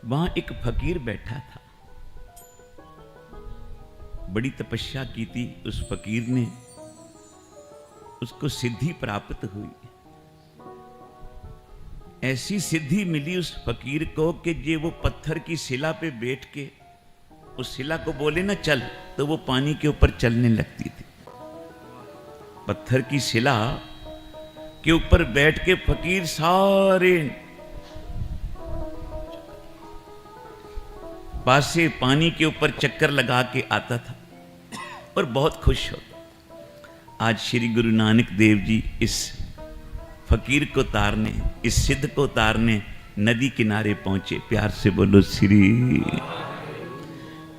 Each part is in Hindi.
वहां एक फकीर बैठा था, बड़ी तपस्या की थी उस फकीर ने, उसको सिद्धि प्राप्त हुई। ऐसी सिद्धि मिली उस फकीर को कि जे वो पत्थर की शिला पे बैठ के उस शिला को बोले ना चल, तो वो पानी के ऊपर चलने लगती थी। पत्थर की शिला के ऊपर बैठ के फकीर सारे पास से पानी के ऊपर चक्कर लगा के आता था और बहुत खुश होता। आज श्री गुरु नानक देव जी इस फकीर को तारने, इस सिद्ध को तारने नदी किनारे पहुंचे। प्यार से बोलो श्री।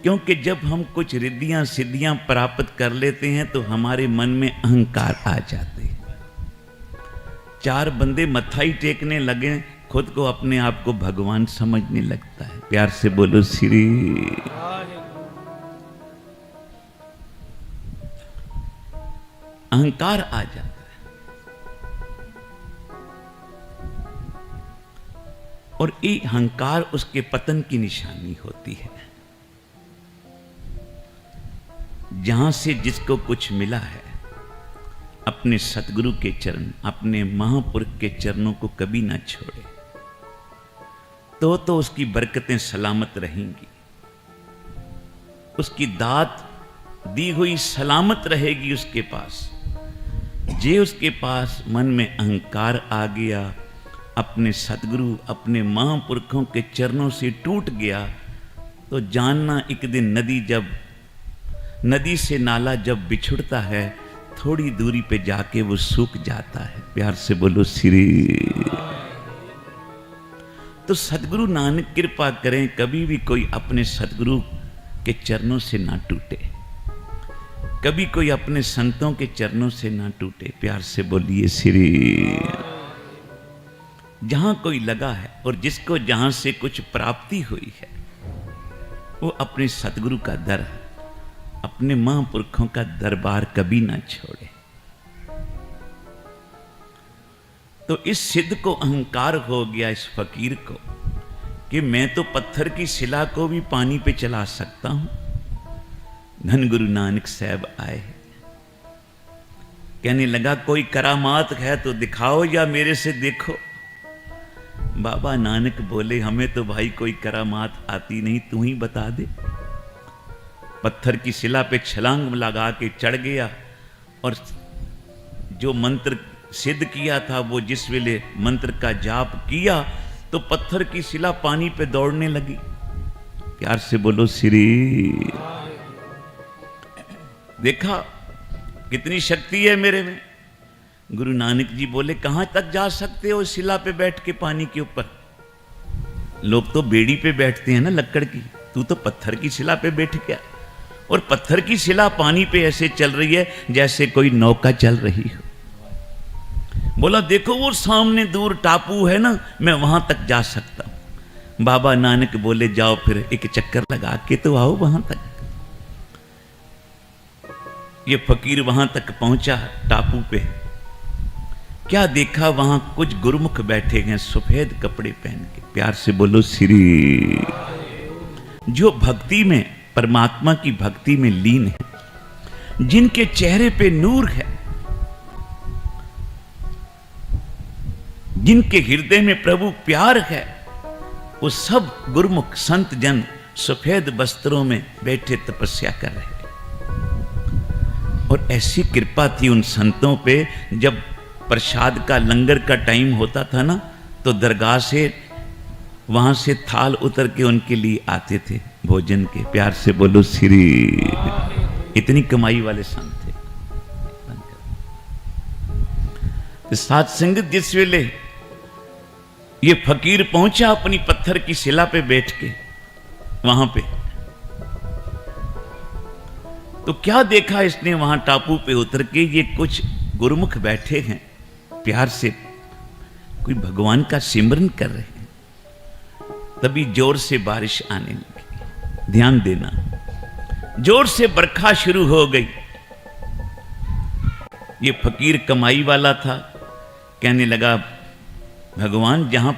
क्योंकि जब हम कुछ रिद्धियां सिद्धियां प्राप्त कर लेते हैं तो हमारे मन में अहंकार आ जाते हैं। चार बंदे मत्था ही टेकने लगे, खुद को अपने आप को भगवान समझने लगता है। प्यार से बोलो श्री। अहंकार आ जाता है और ये अहंकार उसके पतन की निशानी होती है। जहां से जिसको कुछ मिला है, अपने सतगुरु के चरण, अपने महापुरुष के चरणों को कभी ना छोड़े, तो उसकी बरकतें सलामत रहेंगी, उसकी दात दी हुई सलामत रहेगी उसके पास। जे उसके पास मन में अहंकार आ गया, अपने सतगुरु अपने महापुरखों के चरणों से टूट गया, तो जानना एक दिन नदी से नाला जब बिछुड़ता है, थोड़ी दूरी पे जाके वो सूख जाता है। प्यार से बोलो श्री। तो सतगुरु नानक कृपा करें, कभी भी कोई अपने सतगुरु के चरणों से ना टूटे, कभी कोई अपने संतों के चरणों से ना टूटे। प्यार से बोलिए श्री। जहां कोई लगा है और जिसको जहां से कुछ प्राप्ति हुई है, वो अपने सतगुरु का दर, अपने महापुरखों का दरबार कभी ना छोड़े। तो इस सिद्ध को अहंकार हो गया, इस फकीर को, कि मैं तो पत्थर की शिला को भी पानी पे चला सकता हूं। धन गुरु नानक साहब आए, कहने लगा कोई करामात है तो दिखाओ या मेरे से देखो। बाबा नानक बोले हमें तो भाई कोई करामात आती नहीं, तू ही बता दे। पत्थर की शिला पे छलांग लगा के चढ़ गया और जो मंत्र सिद्ध किया था, वो जिस वेले मंत्र का जाप किया तो पत्थर की शिला पानी पे दौड़ने लगी। प्यार से बोलो श्री। देखा कितनी शक्ति है मेरे में। गुरु नानक जी बोले कहां तक जा सकते हो शिला पे बैठ के पानी के ऊपर? लोग तो बेड़ी पे बैठते हैं ना लक्कड़ की, तू तो पत्थर की शिला पे बैठ गया। और पत्थर की शिला पानी पे ऐसे चल रही है जैसे कोई नौका चल रही हो। बोला देखो वो सामने दूर टापू है ना, मैं वहां तक जा सकता हूं। बाबा नानक बोले जाओ फिर एक चक्कर लगा के तो आओ वहां तक। ये फकीर वहां तक पहुंचा टापू पे, क्या देखा वहां कुछ गुरुमुख बैठे हैं सफेद कपड़े पहन के। प्यार से बोलो श्री। जो भक्ति में, परमात्मा की भक्ति में लीन है, जिनके चेहरे पे नूर है, जिनके हृदय में प्रभु प्यार है, वो सब गुरुमुख संत जन सफेद वस्त्रों में बैठे तपस्या कर रहे हैं। और ऐसी कृपा थी उन संतों पे, जब प्रसाद का लंगर का टाइम होता था ना, तो दरगाह से वहां से थाल उतर के उनके लिए आते थे भोजन के। प्यार से बोलो श्री। इतनी कमाई वाले संत थे। साथ संगत जिस वेले ये फकीर पहुंचा अपनी पत्थर की शिला पे बैठ के वहां पे, तो क्या देखा इसने वहां टापू पे उतर के, ये कुछ गुरुमुख बैठे हैं, प्यार से कोई भगवान का सिमरन कर रहे हैं। तभी जोर से बारिश आने लगी। ध्यान देना, जोर से बरखा शुरू हो गई। ये फकीर कमाई वाला था, कहने लगा भगवान जहां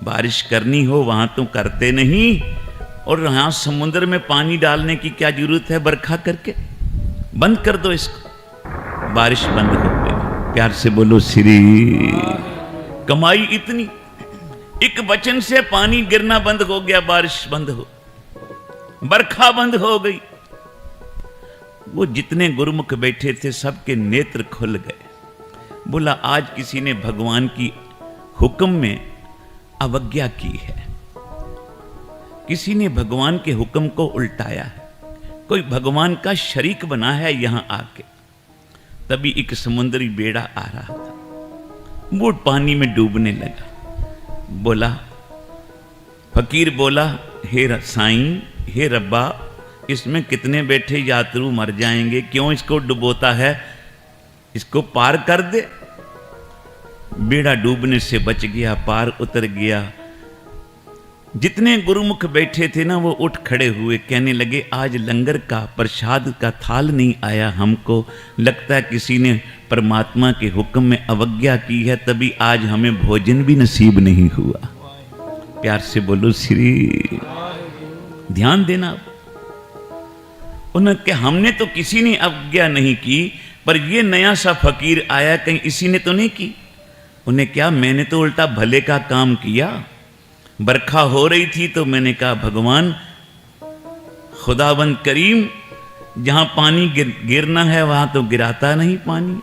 बारिश करनी हो वहां तो करते नहीं, और यहां समुद्र में पानी डालने की क्या जरूरत है, बरखा करके बंद कर दो इसको। बारिश बंद हो गई। प्यार से बोलो श्री। कमाई इतनी, एक वचन से पानी गिरना बंद हो गया, बारिश बंद हो, बरखा बंद हो गई। वो जितने गुरुमुख बैठे थे सबके नेत्र खुल गए। बोला आज किसी ने भगवान की हुक्म में अवज्ञा की है, किसी ने भगवान के हुक्म को उल्टाया है, कोई भगवान का शरीक बना है यहां आके। तभी एक समुद्री बेड़ा आ रहा था, वो पानी में डूबने लगा। बोला, फकीर बोला, हे साईं, हे रब्बा, इसमें कितने बैठे यात्रु मर जाएंगे, क्यों इसको डुबोता है, इसको पार कर दे। बेड़ा डूबने से बच गया, पार उतर गया। जितने गुरुमुख बैठे थे ना वो उठ खड़े हुए, कहने लगे आज लंगर का प्रसाद का थाल नहीं आया हमको, लगता है किसी ने परमात्मा के हुक्म में अवज्ञा की है, तभी आज हमें भोजन भी नसीब नहीं हुआ। प्यार से बोलो श्री। ध्यान देना। उन्होंने कहा हमने तो किसी ने अवज्ञा नहीं की, पर ये नया सा फकीर आया, कहीं इसी ने तो नहीं की। उन्हें क्या, मैंने तो उल्टा भले का काम किया। बरखा हो रही थी तो मैंने कहा भगवान खुदावंद करीम, जहां पानी गिरना है वहां तो गिराता नहीं पानी,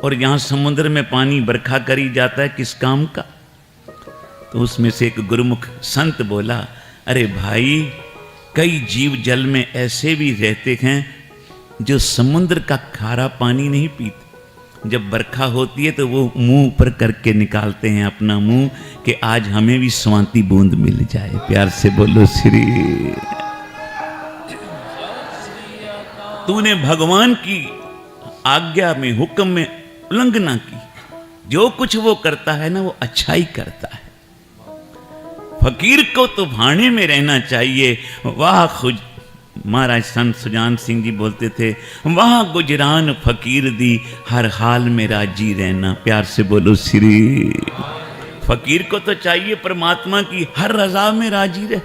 और यहां समुद्र में पानी बरखा करी जाता है, किस काम का। तो उसमें से एक गुरुमुख संत बोला, अरे भाई, कई जीव जल में ऐसे भी रहते हैं जो समुद्र का खारा पानी नहीं पीते। जब बरखा होती है तो वो मुंह ऊपर करके निकालते हैं अपना मुंह, कि आज हमें भी स्वांति बूंद मिल जाए। प्यार से बोलो श्री। तूने भगवान की आज्ञा में, हुक्म में उल्लंघना की। जो कुछ वो करता है ना वो अच्छा ही करता है। फकीर को तो भाने में रहना चाहिए। वाह खुद महाराज संत सुजान सिंह जी बोलते थे, वाह गुजरान फकीर दी, हर हाल में राजी रहना। प्यार से बोलो श्री। फकीर को तो चाहिए परमात्मा की हर रजा में राजी रहे,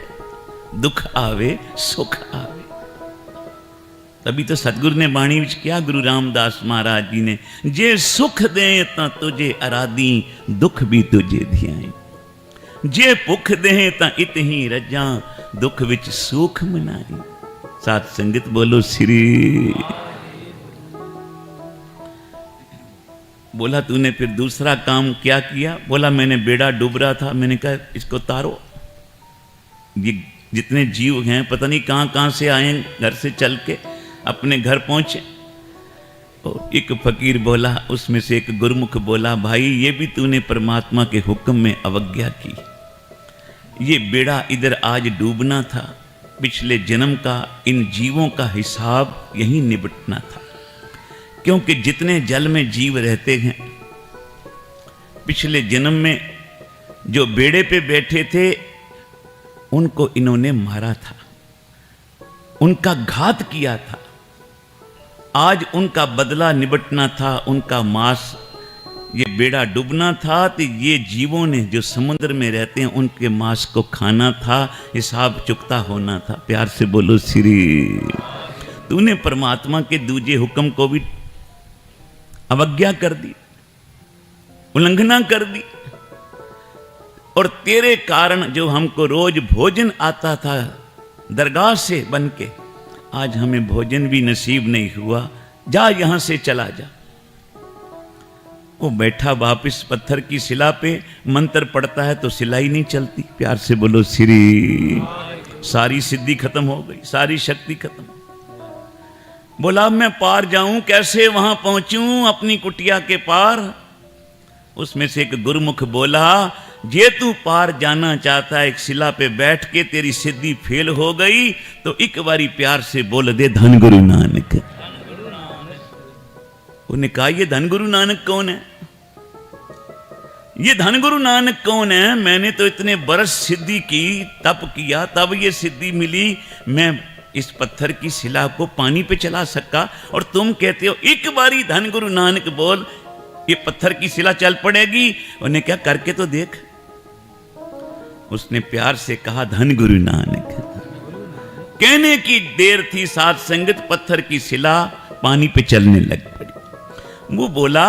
दुख आवे सुख आवे। तभी तो सतगुरु ने बाणी विच क्या, गुरु रामदास महाराज जी ने, जे सुख दे ता तुझे अराधी, दुख भी तुझे धियाए। जे भुख दे ता इत ही रजा, दुख विच सुख मनाई। साथ संगत बोलो श्री। बोला तूने फिर दूसरा काम क्या किया। बोला मैंने बेड़ा डूब रहा था, मैंने कहा इसको तारो। ये जितने जीव हैं पता नहीं कहां कहां से आए, घर से चल के अपने घर पहुंचे। और एक फकीर बोला, उसमें से एक गुरुमुख बोला, भाई ये भी तूने परमात्मा के हुक्म में अवज्ञा की। ये बेड़ा इधर आज डूबना था, पिछले जन्म का इन जीवों का हिसाब यहीं निपटना था। क्योंकि जितने जल में जीव रहते हैं, पिछले जन्म में जो बेड़े पे बैठे थे उनको इन्होंने मारा था, उनका घात किया था। आज उनका बदला निपटना था, उनका मांस, ये बेड़ा डूबना था, तो ये जीवों ने जो समुद्र में रहते हैं उनके मांस को खाना था, हिसाब चुकता होना था। प्यार से बोलो श्री। तूने परमात्मा के दूजे हुक्म को भी अवज्ञा कर दी, उल्लंघना कर दी, और तेरे कारण जो हमको रोज भोजन आता था दरगाह से बन के, आज हमें भोजन भी नसीब नहीं हुआ। जा यहां से चला जा। वो बैठा वापिस पत्थर की शिला पे, मंत्र पढ़ता है तो शिला ही नहीं चलती। प्यार से बोलो श्री। सारी सिद्धि खत्म हो गई, सारी शक्ति खत्म। बोला मैं पार जाऊं कैसे, वहां पहुंचूं अपनी कुटिया के पार। उसमें से एक गुरुमुख बोला, जे तू पार जाना चाहता है, एक शिला पे बैठ के तेरी सिद्धि फेल हो गई तो एक बारी प्यार से बोल दे धन गुरु नानक। उन्हें कहा ये धन गुरु नानक कौन है, ये धन गुरु नानक कौन है। मैंने तो इतने बरस सिद्धि की, तप किया, तब ये सिद्धि मिली। मैं इस पत्थर की शिला को पानी पे चला सका, और तुम कहते हो एक बारी धन गुरु नानक बोल, ये पत्थर की शिला चल पड़ेगी। उन्हें क्या, करके तो देख। उसने प्यार से कहा धन गुरु नानक। कहने की देर थी, साथ संगत पत्थर की शिला पानी पे चलने लग पड़ी। वो बोला,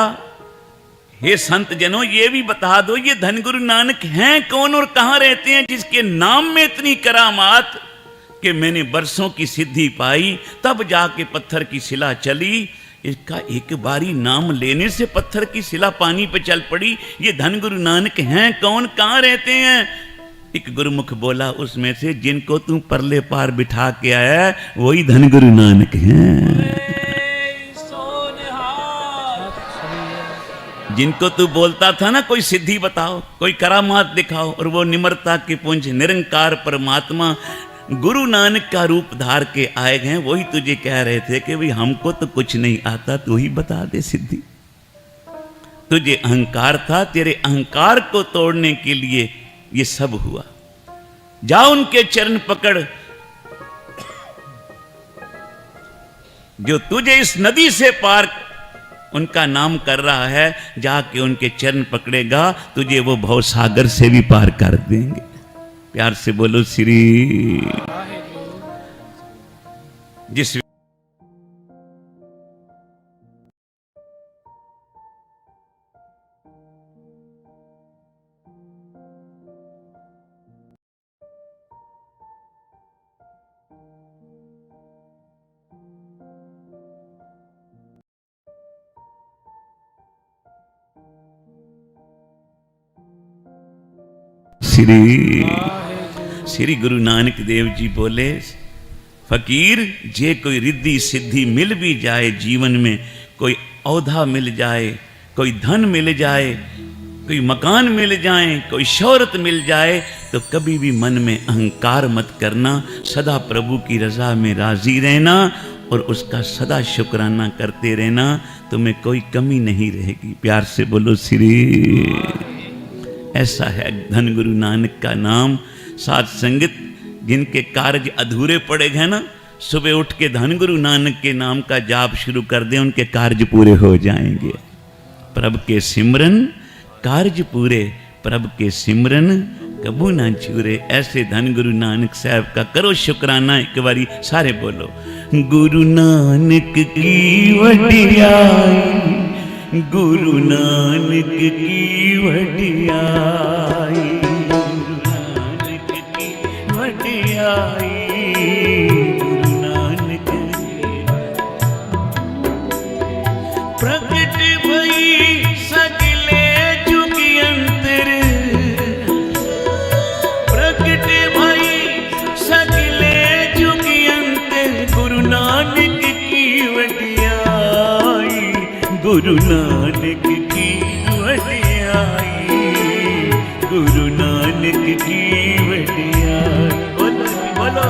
हे संत जनों, ये भी बता दो ये धन गुरु नानक हैं कौन और कहां रहते हैं, जिसके नाम में इतनी करामात कि मैंने बरसों की सिद्धि पाई, तब जाके पत्थर की शिला चली। इसका एक बारी नाम लेने से पत्थर की शिला पानी पे चल पड़ी। ये धन गुरु नानक हैं कौन, कहां रहते हैं? एक गुरुमुख बोला, उसमें से जिनको तू परले पार बिठा के आया वही धन गुरु नानक हैं। जिनको तू बोलता था ना कोई सिद्धि बताओ, कोई करामात दिखाओ, और वो निम्रता के पुंज निरंकार परमात्मा गुरु नानक का रूप धार के आए हैं, वही तुझे कह रहे थे कि भाई हमको तो कुछ नहीं आता, तू ही बता दे सिद्धि। तुझे अहंकार था, तेरे अहंकार को तोड़ने के लिए ये सब हुआ। जा उनके चरण पकड़, जो तुझे इस नदी से पार उनका नाम कर रहा है, जाके उनके चरण पकड़ेगा, तुझे वो भवसागर से भी पार कर देंगे। प्यार से बोलो श्री। जिस श्री गुरु नानक देव जी बोले, फकीर जे कोई रिद्धि सिद्धि मिल भी जाए जीवन में, कोई औधा मिल जाए, कोई धन मिल जाए, कोई मकान मिल जाए, कोई शौहरत मिल जाए, तो कभी भी मन में अहंकार मत करना। सदा प्रभु की रजा में राजी रहना और उसका सदा शुक्राना करते रहना, तुम्हें कोई कमी नहीं रहेगी। प्यार से बोलो श्री। ऐसा है धन गुरु नानक का नाम। साथ संगत जिनके कार्य अधूरे पड़े हैं ना, सुबह उठ के धन गुरु नानक के नाम का जाप शुरू कर दें, उनके कार्य पूरे हो जाएंगे। प्रभु के सिमरन कार्य पूरे, प्रभु के सिमरन कबू ना छूरे। ऐसे धन गुरु नानक साहब का करो शुक्राना। एक बारी सारे बोलो, गुरु नानक की वडियाई, गुरु नानक की वडियाई, गुरु नानक की वडियाई, गुरु नानक प्रगट भई सगले जुग अंतर, प्रगट भई सगले जुग अंतर, गुरु नानक की वडियाई, गुरु नानक की वडियाई, गुरु नानक की वडियाई। बोलो बोलो।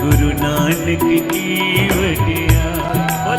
गुरु नानक की वडियाई।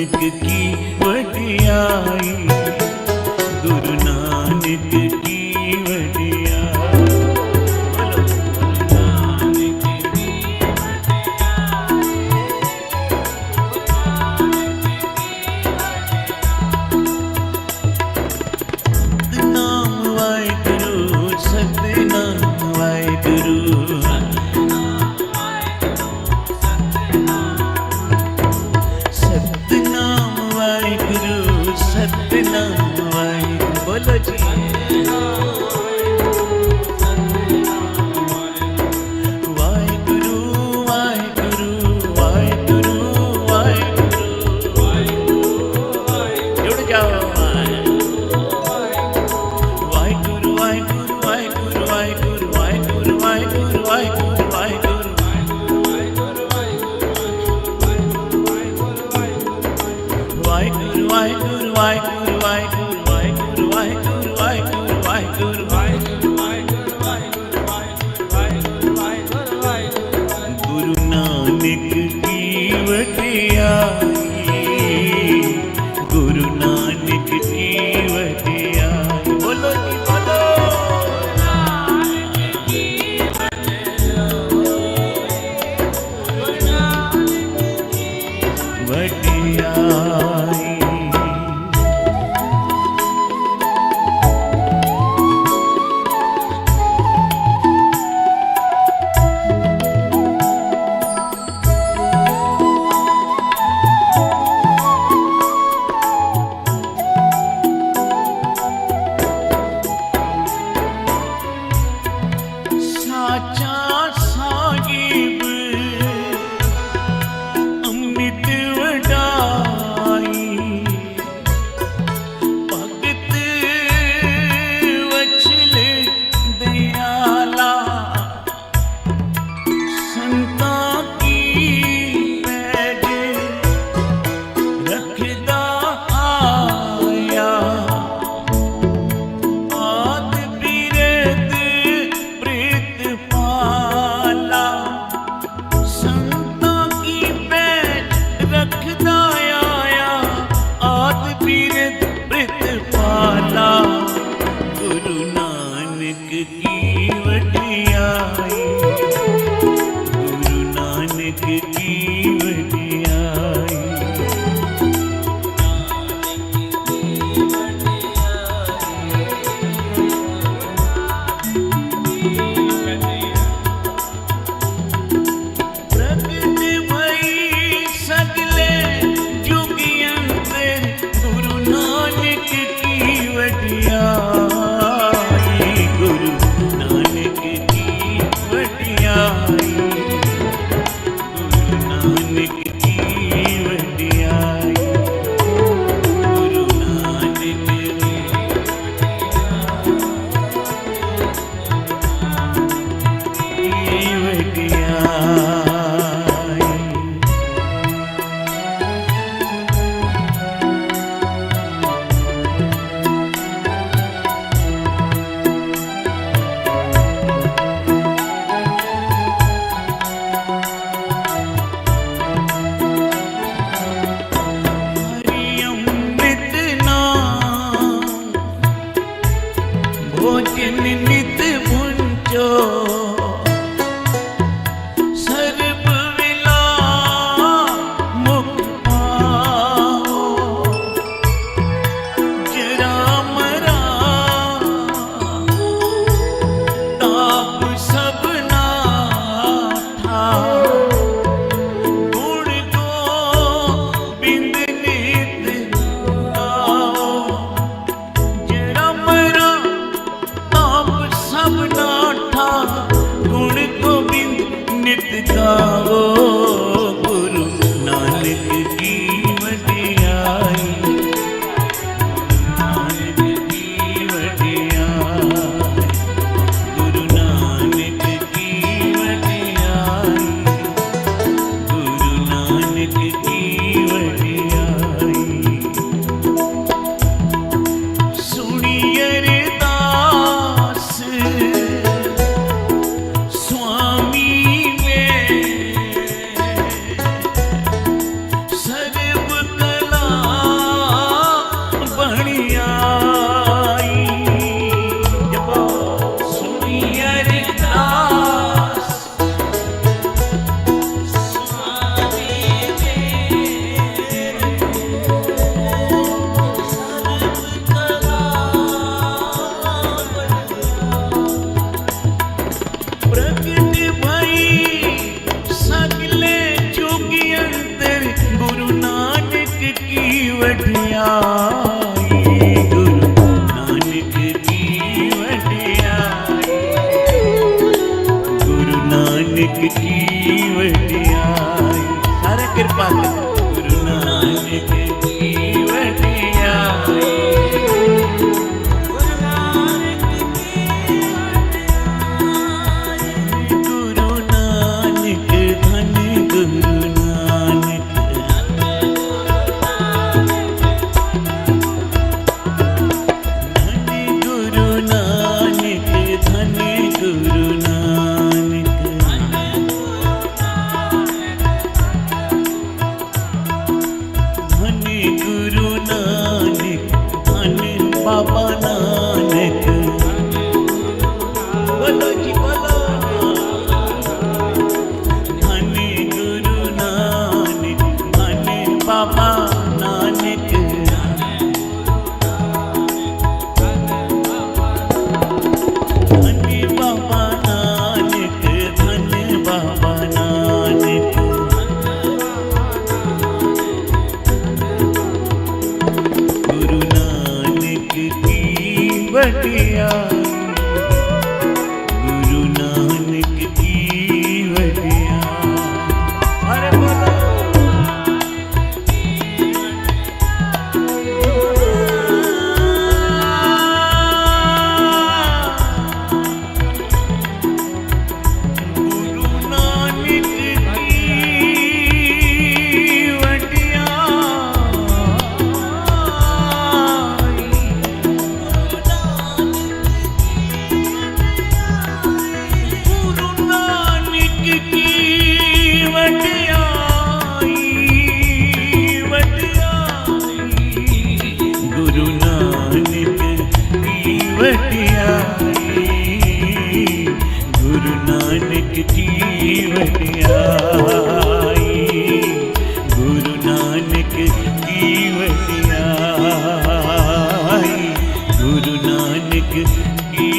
नानक की वडियाई, गुरु नानक की वडियाई। बोलो नानक की सतनाम वाहेगुरु, सतनाम वाहेगुरु, सतनाम वाहेगुरु, सतनाम वाहेगुरु। बोलो जी वाहेगुरु वाहेगुरु वाहेगुरु वाहेगुरु, जुड़ जाओ। वाहेगुरु वाहेगुरु वाहेगुरु वाहेगुरु वाहेगुरु वाहेगुरु वाहेगुरु वाहेगुरु, वाहेगुरु वाहेगुरु वाहेगुरु वाहेगुरु वाहेगुरु वाहेगुरु वाहेगुरु वाहेगुरु वाहेगुरु। गुरु नानक की वडियाई, गुरु नानक की वडियाई। बोलो जी बोलो नानक की वडियाई। वडियाई, गुरु नानक की वडियाई, गुरु नानक की वडियाई। सारे कृपा करो। गुरु नानक की वडियाई, गुरु नानक की वडियाई, गुरु नानक धन गुरु नानक, धन गुरु नानक, धन गुरु नानक, धन गुरु नानक, धन बाबा नानक। बोलो जी बोलो। धन गुरु नानक, धन बाबा नानक, धन बाबा नानक, धन बाबा नानक। गुरु नानक की वडियाई, गुरु नानक की वडियाई। अरे बोलो। गुरु नानक की वडियाई, गुरु नानक की वडियाई, वडियाई, गुरु नानक की वडियाई, गुरु नानक की वडियाई, गुरु नानक की वडियाई, गुरु नानक की